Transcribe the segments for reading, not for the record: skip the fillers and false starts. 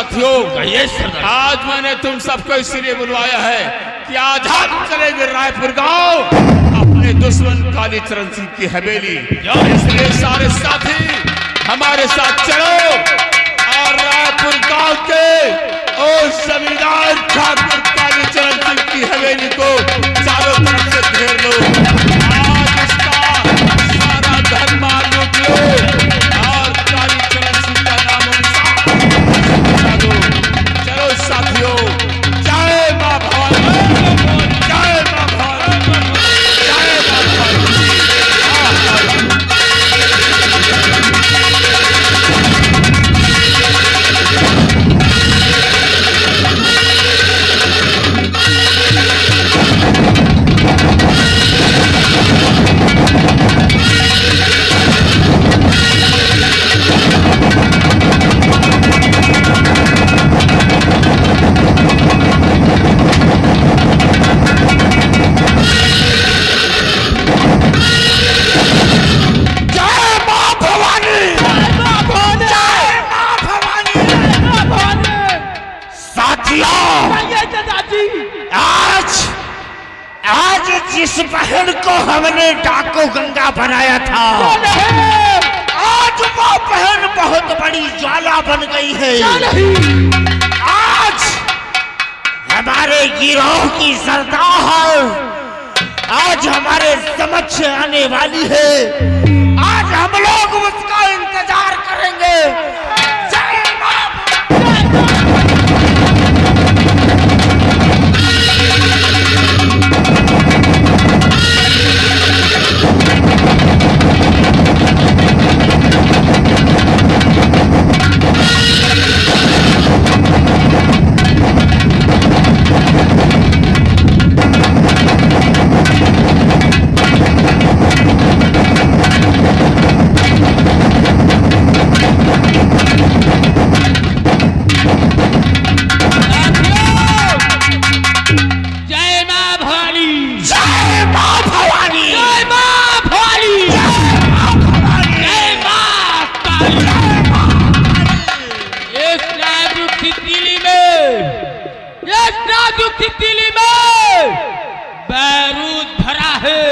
साथियों, आज मैंने तुम सबको इसलिए बुलवाया है कि आज हम चलेंगे रायपुर गांव अपने दुश्मन कालीचरण सिंह की हवेली। इसलिए सारे साथी हमारे साथ चलो और रायपुर गांव के और जमींदार ठाकुर कालीचरण सिंह की हवेली को चारों तरफ से घेर लो। आज इसका सारा धन मार लूट लो और कालीचरण सिंह का नाम बता दो। चलो साथियों, जय मां भवानी, जय मां भवानी, जय मां भवानी। आज जिस बहन को हमने डाको गंगा बनाया था, आज वो बहन बहुत बड़ी ज्वाला बन गई है। आज हमारे गिरोह की सरदार आज हमारे समक्ष आने वाली है। आज हम लोग उसका इंतजार करेंगे। तितली में बैरूद भरा है।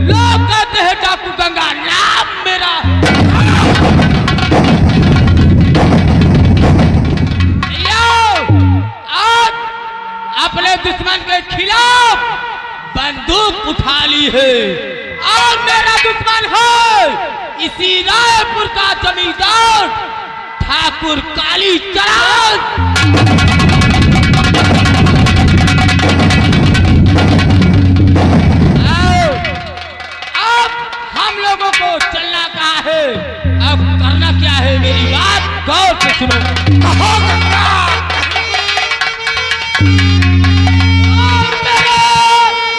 लोग कहते हैं डाकू गंगा नाम मेरा। आज अपने दुश्मन के खिलाफ बंदूक उठा ली है और मेरा दुश्मन है इसी रायपुर का जमींदार ठाकुर कालीचरण। लोगों को चलना कहाँ है, अब करना क्या है, मेरी बात गौर से सुनो।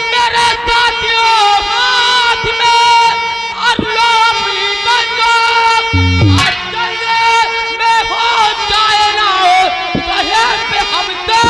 मेरे साथियों, हाथ में और लोपली बंदूक और जंगे में हो जाए ना हो शहर पे हमसे।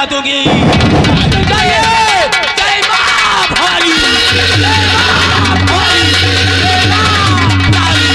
दूंगी। जय जय मां भारी, जय मां भारी, जय मां काली।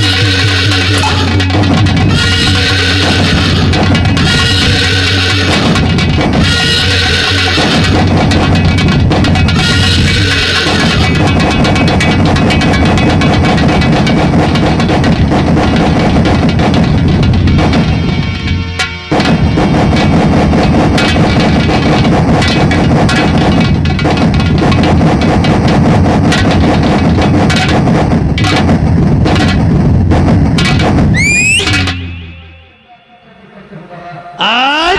आज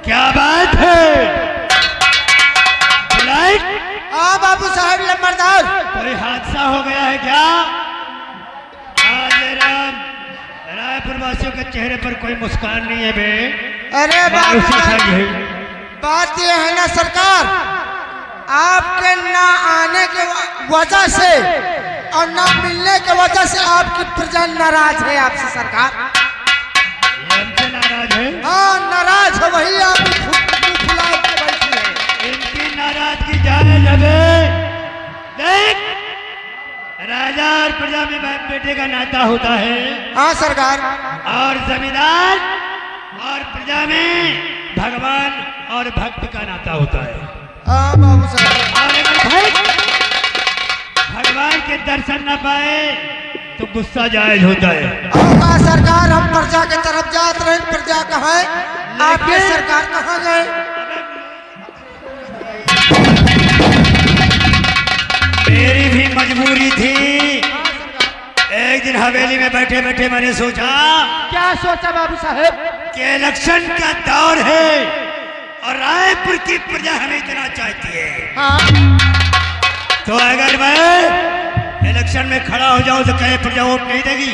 क्या बात है? हाँ बाबू साहब लंबरदार, कोई हादसा हो गया है क्या? आज रायपुर वासियों के चेहरे पर कोई मुस्कान नहीं है बे। अरे बाबू बात यह है ना सरकार, आपके ना आने के वजह से और ना मिलने के वजह से आपकी प्रजा नाराज है आपसे सरकार। हमसे नाराज है? हाँ नाराज है, वही आप फुला के बैठी है। इनकी नाराजगी जाए लगे। देख, राजा और प्रजा में बाप बेटे का नाता होता है। हाँ सरकार। और जमींदार और प्रजा में भगवान और भक्त का नाता होता है। हाँ बाबू साहब। और अगर भगवान के दर्शन न पाए तो गुस्सा जायज होता है। का सरकार, हम प्रजा के तरफ जात रहे, प्रजा कहाँ है? आपके सरकार कहाँ गए? मेरी भी मजबूरी थी। एक दिन हवेली में बैठे बैठे मैंने सोचा, क्या सोचा बाबू साहब? कि इलेक्शन का दौर है और रायपुर की प्रजा हमें इतना चाहती है। हाँ। तो अगर मैं इलेक्शन में खड़ा हो जाऊं तो कहे प्रजा वोट नहीं देगी?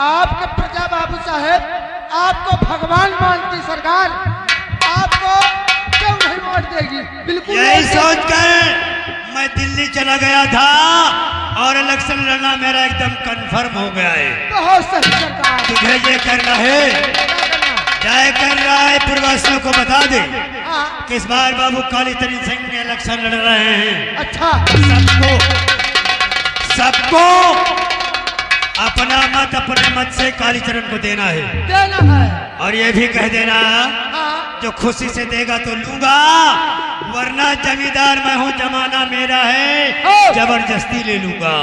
आपके प्रजा बाबू साहब आपको भगवान मानती सरकार, आपको क्यों नहीं वोट देगी? बिल्कुल यही सोचकर मैं दिल्ली चला गया था और इलेक्शन लड़ना मेरा एकदम कंफर्म हो गया है। बहुत सही सरकार। तुझे ये करना है, जाकर रायपुर वासियों को बता दे कि इस बार बाबू कालीचरण सिंह ने इलेक्शन लड़ रहे हैं। अच्छा। सबको अपना मत अपने मत से कालीचरण को देना है। और ये भी कह देना, जो खुशी से देगा तो लूंगा, वरना जमींदार मैं हूं, जमाना मेरा है, जबरदस्ती ले लूंगा।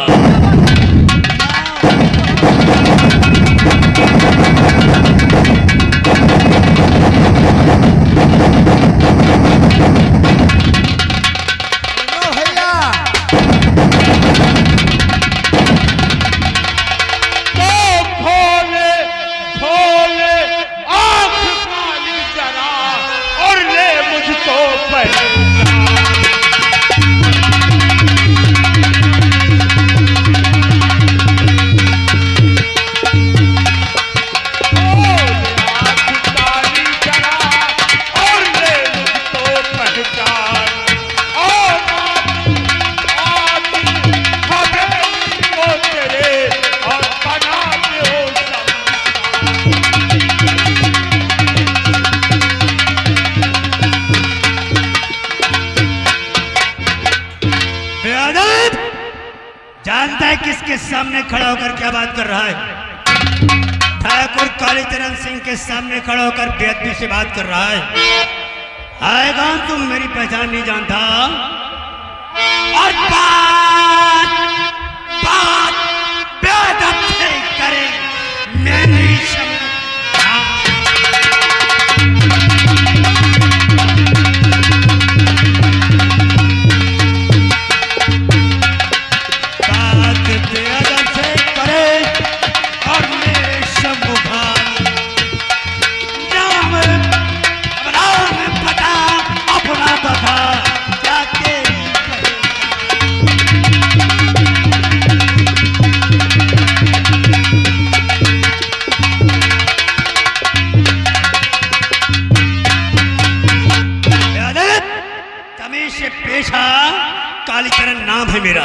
जानता है किसके सामने खड़ा होकर क्या बात कर रहा है? ठाकुर कालीचरण सिंह के सामने खड़ा होकर बेअदबी से बात कर रहा है। आएगा तुम मेरी पहचान नहीं जानता। और बात बेअदब से करे, मैं नहीं कालीचरण नाम है मेरा।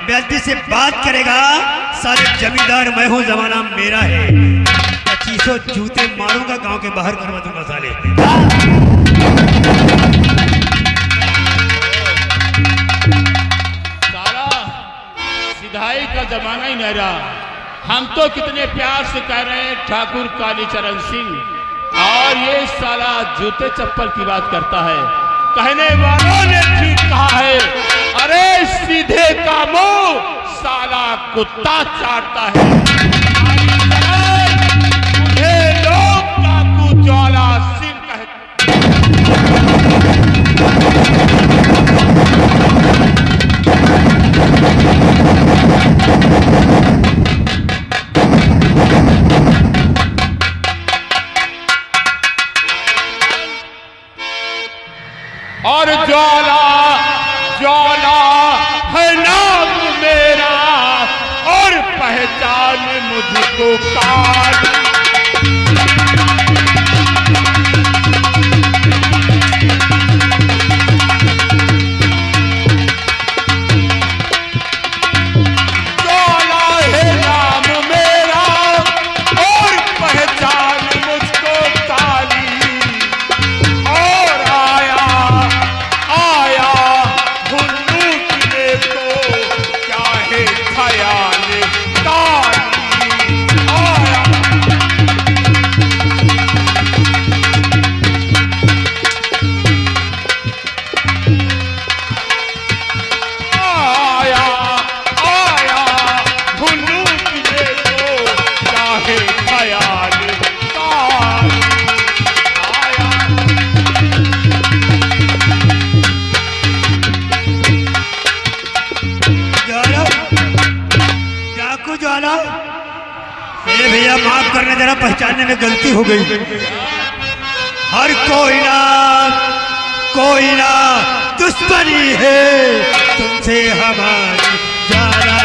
बेअदबी से बात करेगा, सारे जमींदार मैं हूं, जमाना मेरा है। 25 तो जूते मारूंगा, गांव के बाहर करवा दूंगा साले। साला सिधाई का जमाना ही नहीं रहा। हम तो कितने प्यार से कह रहे हैं ठाकुर कालीचरण सिंह, और ये साला जूते चप्पल की बात करता है। कहने वालों ने ठीक कहा है, अरे सीधे का मुंह साला कुत्ता चाटता है। मुझे लोग ठाकुर ज्वाला सिंह कहते। और ज्वाला ज्वाला है नाम मेरा, और पहचान मुझको काल। ज्वाला है नाम मेरा, और पहचान मुझको काली। और आया भुल्लूटने को क्या है ख्याल काली। आया आया आया भुल्लूटने को क्या है ख्याल काली। आया ज्वाला, डाकू ज्वाला, अरे भैया माफ करना, जरा पहचानने में गलती हो गई। हर कोई ना दुश्मनी है तुमसे हमारी ज्वाला।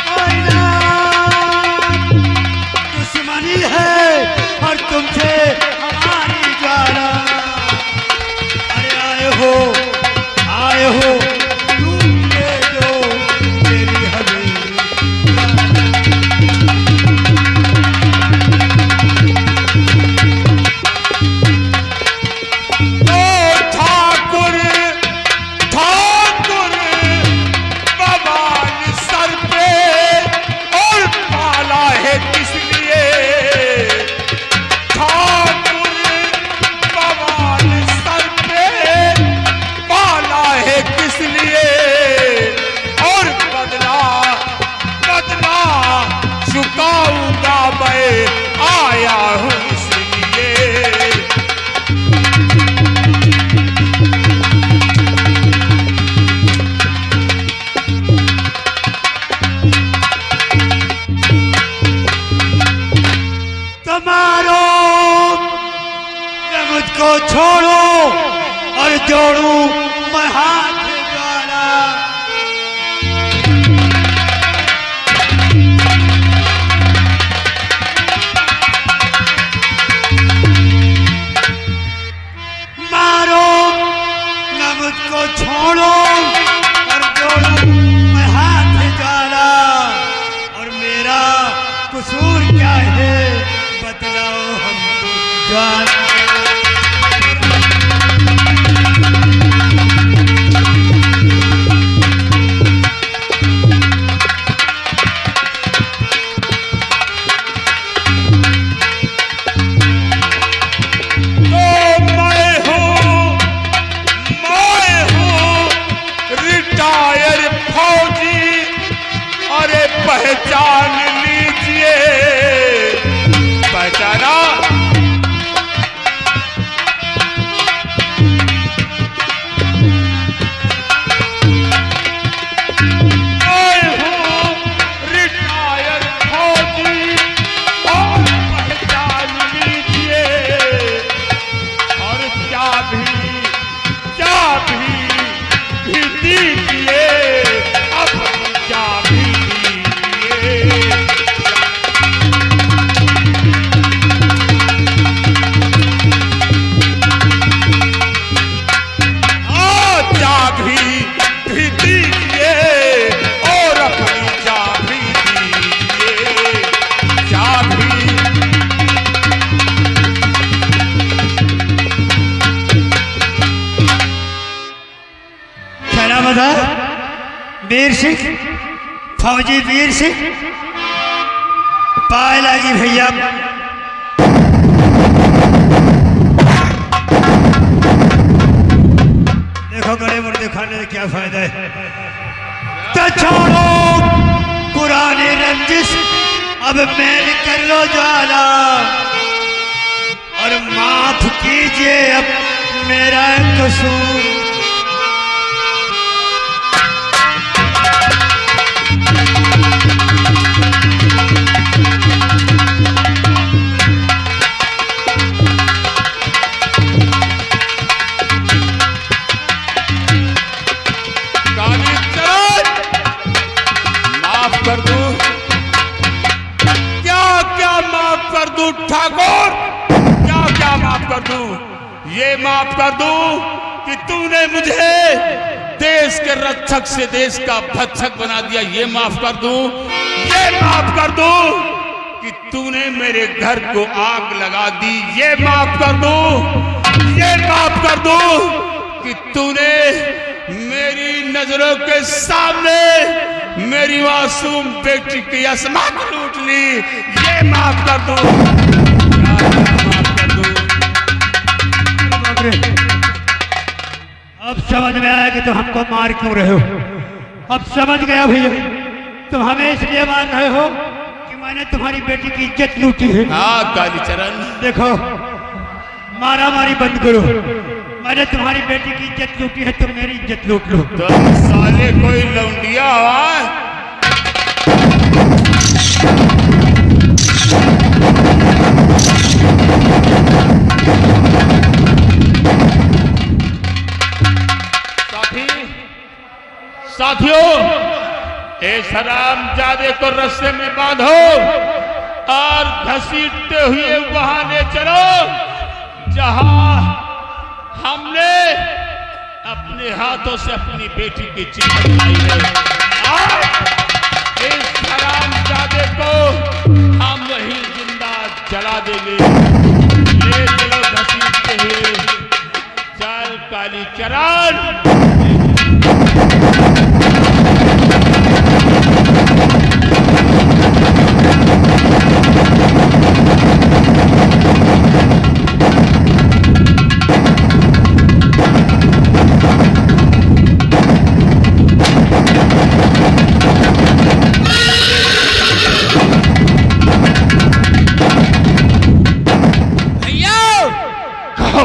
कोई ना दुश्मनी है और तुमसे हमारी ज्वाला। अरे आए हो ढूंढने दो मेरी हवेली। ओ ठाकुर ठाकुर बवाल सर पे, और पाला है किस लिए। ठाकुर बवाल सर पे, पाला है किस लिए। और बदला चुकाऊंगा मैं, आया हूँ इसलिए। तो मारो या मुझको छोड़ो और जोड़ू मैं हाथ ज्वाला। मारो या मुझको छोड़ो और जोड़ू मैं हाथ ज्वाला। और मेरा कसूर क्या है बतलाओ हमको ज्वाला। रिटायर फौजी, अरे पहचान लीजिए। पहचाना। मैं हूँ रिटायर फौजी, और पहचान लीजिए। और क्या भी दीजिए, अब क्या भी दीजिए। वीर सिंह, फौजी वीर सिंह, पाए लगी भैया। देखो गड़े मुर्दे खाने से क्या फायदा है। तो छोड़ो पुरानी रंजिश, अब मैल कर लो ज्वाला और माफ कीजिए अब मेरा कसूर। ठाकुर, क्या क्या माफ कर दूं? ये माफ कर दूं कि तूने मुझे देश के रक्षक से देश का भक्षक बना दिया, ये माफ कर दूं? ये माफ कर दूं कि तूने मेरे घर को आग लगा दी, ये माफ कर दूं? ये माफ कर दूं कि तूने मेरी नजरों के सामने मेरी मासूम बेटी की अस्मात लूट ली, ये माफ कर दूं? अब समझ में आया कि तुम हमको मार क्यों रहे हो। अब समझ गया भैया, तुम हमें इसलिए मार रहे हो कि मैंने तुम्हारी बेटी की इज्जत लूटी है। हाँ कालीचरण, देखो मारा मारी बंद करो। मैंने तुम्हारी बेटी की इज्जत लूटी है, तुम मेरी इज्जत लूट लो। तो साले कोई लौंडिया हुआ। साथियों, इस हरामजादे को रस्ते में बांधो और घसीटते हुए वहां ले चलो जहां हमने अपने हाथों से अपनी बेटी की चिता जलाई है। और इस हरामजादे को हम वहीं जिंदा जला देंगे। ले चलो घसीटते हुए, चल कालीचरण।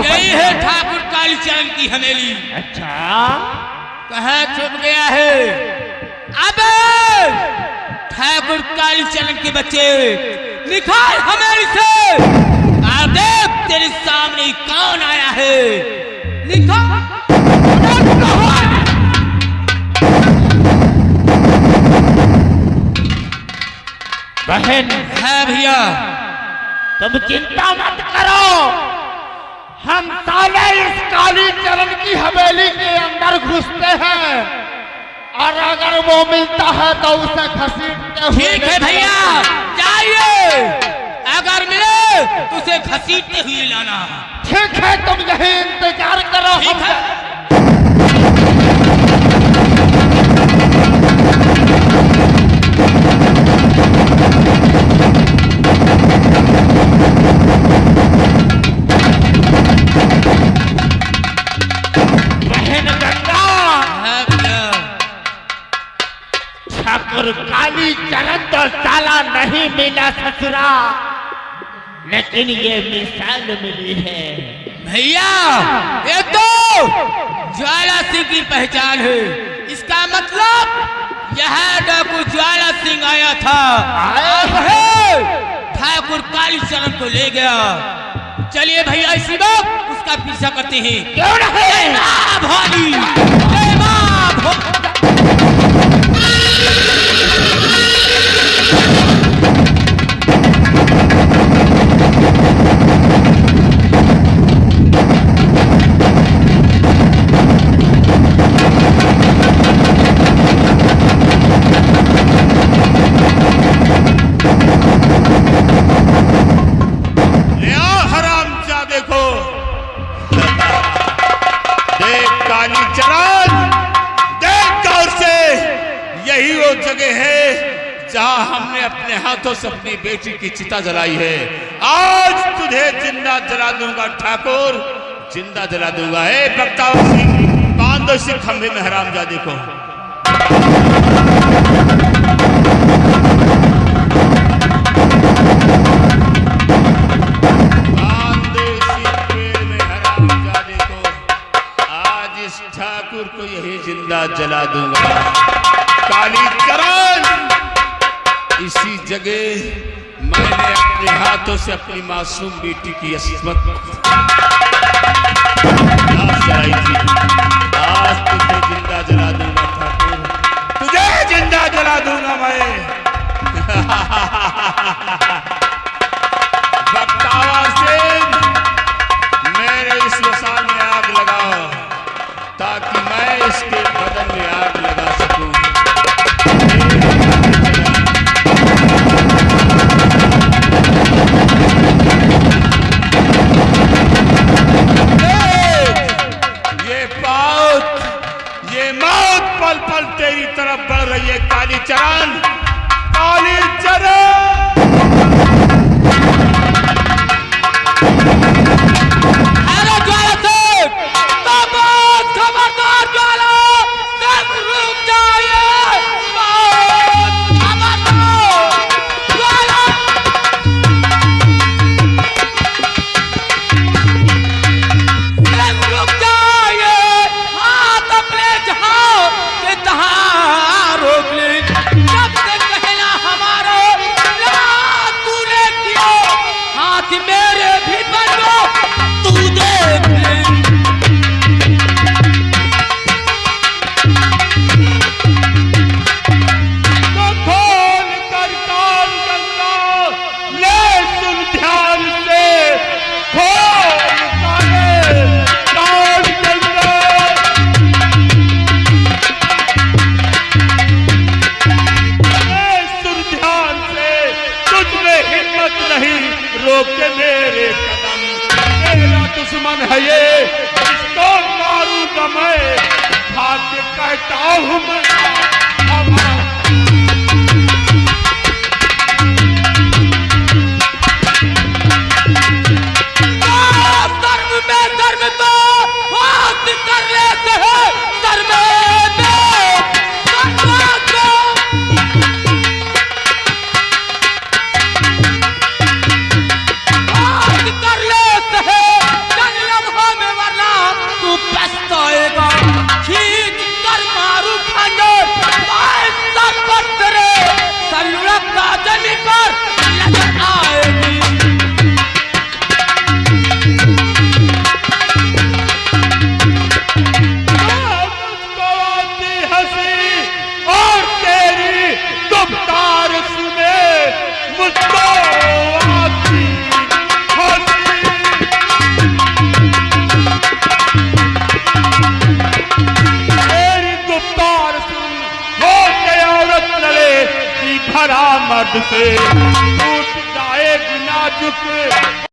यही है ठाकुर कालीचरण की हवेली। अच्छा, कहाँ छुप गया है? अबे ठाकुर कालीचरण के बच्चे निकाल हवेली से। आगे तेरे सामने कौन आया है? निकाल। बहन है भैया, तुम चिंता मत करो, हम साले इस कालीचरण की हवेली के अंदर घुसते हैं और अगर वो मिलता है तो उसे घसीटते हुए। ठीक है भैया, जाइए। अगर मिले तो उसे घसीटते हुए लाना। ठीक है, तुम यही इंतजार करो। ठीक है। ठाकुर कालीचरण तो साला नहीं मिला ससुरा, लेकिन ये मिसाल मिली है। भैया, ये तो ज्वाला सिंह की पहचान है। इसका मतलब यह डाकू ज्वाला सिंह आया था, ठाकुर कालीचरण को ले गया। चलिए भैया, इसी वक्त उसका पीछा करते हैं। क्यों नहीं? कालीचरण, देख वो जगह है जहां हमने अपने हाथों से अपनी बेटी की चिता जलाई है। आज तुझे जिंदा जला दूंगा ठाकुर, जिंदा जला दूंगा। हे बख्तावर सिंह, बांध दो इसी खंभे में हरामजादे को। बांध दो इसी पेड़ में हरामजादे को। आज इस ठाकुर को यही जिंदा जला दूंगा। कालीचरण, इसी जगह मैंने अपने हाथों से अपनी मासूम बेटी की अस्मत जलाई थी। आज तुझे जिंदा जला दूंगा ठाकुर, तुझे जिंदा जला दूंगा मैं। बख्तावर सिंह, मेरे इस मसान में आग लगाओ ताकि मैं इसके बदन में आग लगा सकूं। पल पल तेरी तरफ बढ़ रही है कालीचरण, कालीचरण। अरे ज्वाला सिंह, खबरदार ज्वाला, सब रुक जाइए। खबरदार ज्वाला, सब रुक जाइए। हाथ अपने जहां के तहां रोक ले। जब से कहना हमारा याद तूने किया, हाथ मेरे भी बनो, तू देख ले। तो खोल कर कान गंगा, ले सुन ध्यान से, खोल कान गंगा। ले सुन ध्यान से, तुझ में हिम्मत नहीं रोके मेरे कदम। मेरा दुश्मन है ये, इसको मारूंगा मैं, भाग्य कहता हूं मैं। धर्म तो हाथ कर लेते हैं, धर्म हाथ कर लेते हैं। चल लम्हों में वरना तू पछताएगा। खींच कर मारू खंजर, सर पर तेरे सलूरत का जमीन पर नजर आएगी। मर्द से टूट जाएगी नाजुक